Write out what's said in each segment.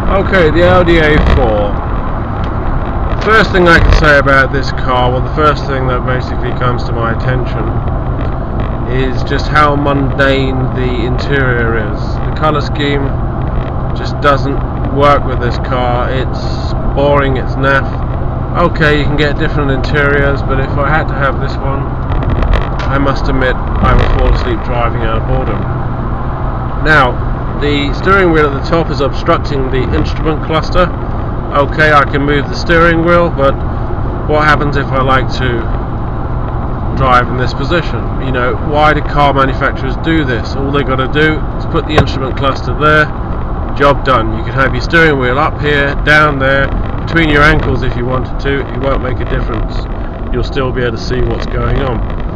Okay, the Audi A4. First thing I can say about this car, well, the first thing that basically comes to my attention is just how mundane the interior is. The colour scheme just doesn't work with this car. It's boring, it's naff. Okay, you can get different interiors, but if I had to have this one, I must admit I would fall asleep driving out of boredom. Now, the steering wheel at the top is obstructing the instrument cluster. Okay, I can move the steering wheel, but what happens if I like to drive in this position? You know, why do car manufacturers do this? All they got to do is put the instrument cluster there, job done. You can have your steering wheel up here, down there, between your ankles if you wanted to. It won't make a difference. You'll still be able to see what's going on.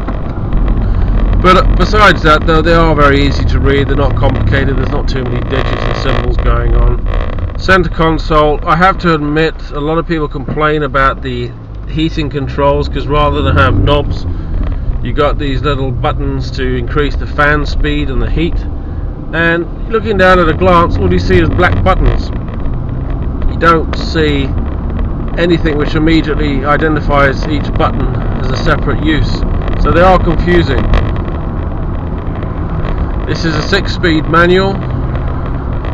But besides that, though, they are very easy to read. They're not complicated. There's not too many digits and symbols going on. Center console, I have to admit, a lot of people complain about the heating controls, because rather than have knobs, you got these little buttons to increase the fan speed and the heat. And looking down at a glance, all you see is black buttons. You don't see anything which immediately identifies each button as a separate use. So they are confusing. This is a 6-speed manual.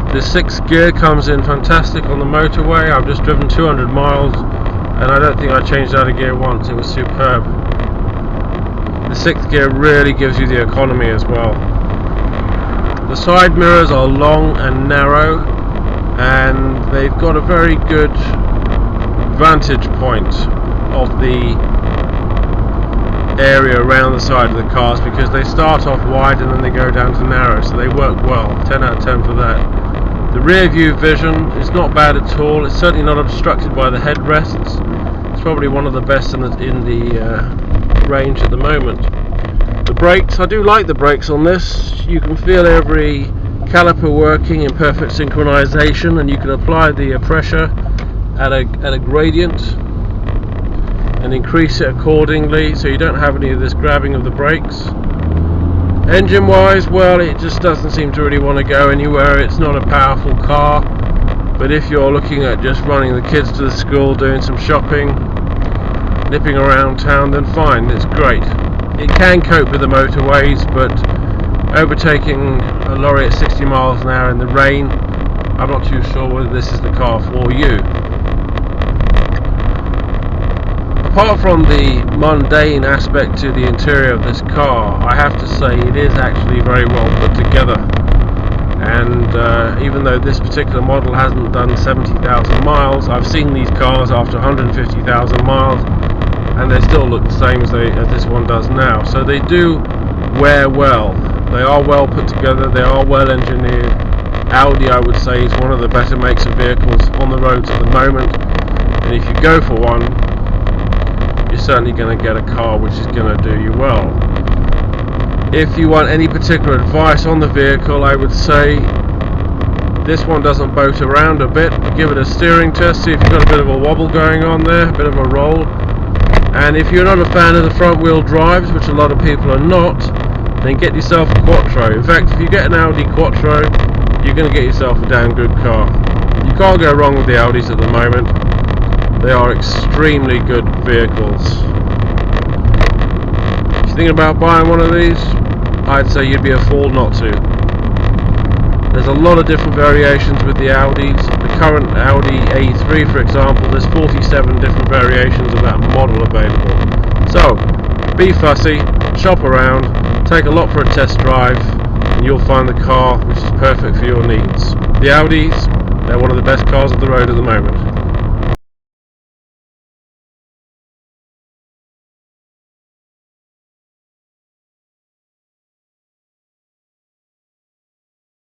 The 6th gear comes in fantastic on the motorway. I've just driven 200 miles and I don't think I changed out of gear once. It was superb. The 6th gear really gives you the economy as well. The side mirrors are long and narrow, and they've got a very good vantage point of the area around the side of the cars, because they start off wide and then they go down to narrow, so they work well. 10 out of 10 for that. The rear view vision is not bad at all. It's certainly not obstructed by the headrests. It's probably one of the best in the range at the moment. The brakes, I do like the brakes on this. You can feel every caliper working in perfect synchronization, and you can apply the pressure at a gradient and increase it accordingly, so you don't have any of this grabbing of the brakes. Engine wise, well, it just doesn't seem to really want to go anywhere. It's not a powerful car, but if you're looking at just running the kids to the school, doing some shopping, nipping around town, then fine, it's great. It can cope with the motorways, but overtaking a lorry at 60 miles an hour in the rain, I'm not too sure whether this is the car for you. Apart from the mundane aspect to the interior of this car, I have to say it is actually very well put together. And even though this particular model hasn't done 70,000 miles, I've seen these cars after 150,000 miles, and they still look the same as this one does now. So they do wear well. They are well put together, they are well engineered. Audi, I would say, is one of the better makes of vehicles on the roads at the moment, and if you go for one, you're certainly going to get a car which is going to do you well. If you want any particular advice on the vehicle, I would say this one doesn't boat around a bit. Give it a steering test, see if you've got a bit of a wobble going on there, a bit of a roll. And if you're not a fan of the front wheel drives, which a lot of people are not, then get yourself a Quattro. In fact, if you get an Audi Quattro, you're going to get yourself a damn good car. You can't go wrong with the Audis at the moment. They are extremely good vehicles. If you're thinking about buying one of these, I'd say you'd be a fool not to. There's a lot of different variations with the Audis. The current Audi A3, for example, there's 47 different variations of that model available. So, be fussy, shop around, take a lot for a test drive, and you'll find the car which is perfect for your needs. The Audis, they're one of the best cars on the road at the moment.